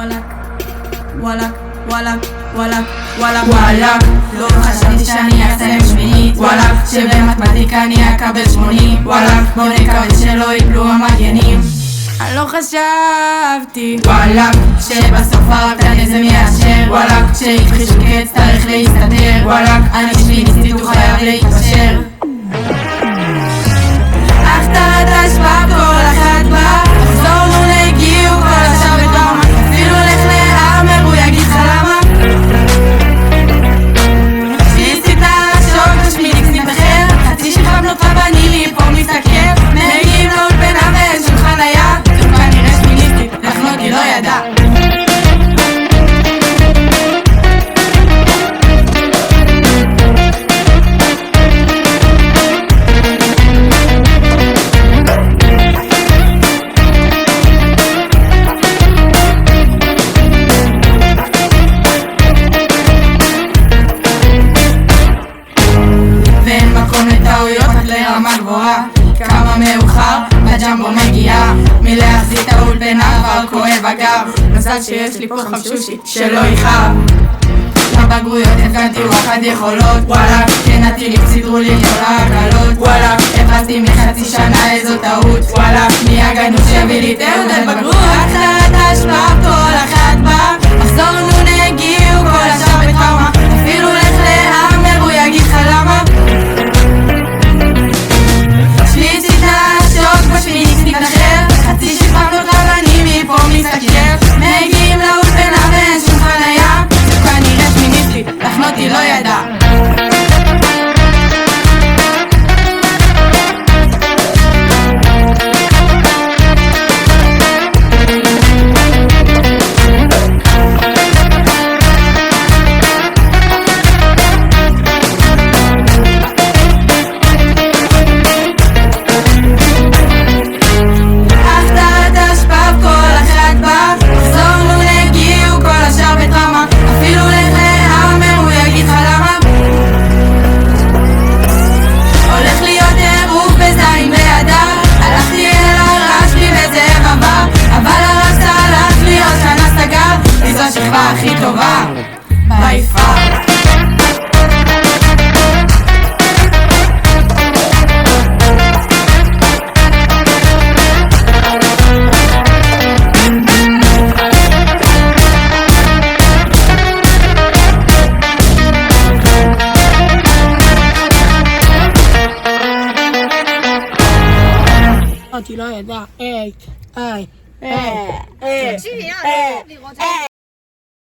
וואלק, וואלק, וואלק, וואלק, וואלק. לא חשבתי שאני אסיים שמינית, וואלק. שבמתמטיקה אני אקבל 80, וואלק. בוא נקווה שלא יפלו המגנים. אני לא חשבתי, וואלק, שבסוף הרקדן איזה מיישר, וואלק. שהכחישו קץ צריך להסתדר, וואלק. אני שמיניסטית הוא חייב להתפשר. החטאת השפעה כל אחת בה, חזורנו להגיעו כל השאר בדרמה. אפילו לך להאמר הוא יגיד לך למה. שמיניסטית לשוק ושמיניסטית אחר, חצי שכבה בנות רבנים מפה מסתכל. מגיעים לאולפנה ואין שולחן היה, זו כנראה שמיניסטית, לחנות היא לא ידעה. לרמה גבוהה, כמה מאוחר, בג'מבו מגיעה מלהחזיק האולפנה כבר כואב הגב. מזל שיש לי פה חמשושי שלא יכאב. בבגרויות הפגנתי וואחד יכולות, וואלק. כנתי לי סידרו לי כל ההקלות, וואלק. הפסתי מחצי שנה איזו טעות, וואלק. מי הגנוב שהביא לי תעודת בגרות. החטאת השפעה כל אחת בה, מחזורנו נגיעו כל השאר בטראומה. אפילו לך להאמר הוא יגיד לך למה. שמיניסטית אחר, חצי שכבה בנות רבנים מפה מסתכל. מגיעים לאולפנה ואין שולחן היה, זו כנראה שמיניסטית, לחנות היא לא ידעה. השכבה הכי טובה, ביפר. אותי לא ידע, תקשיבי,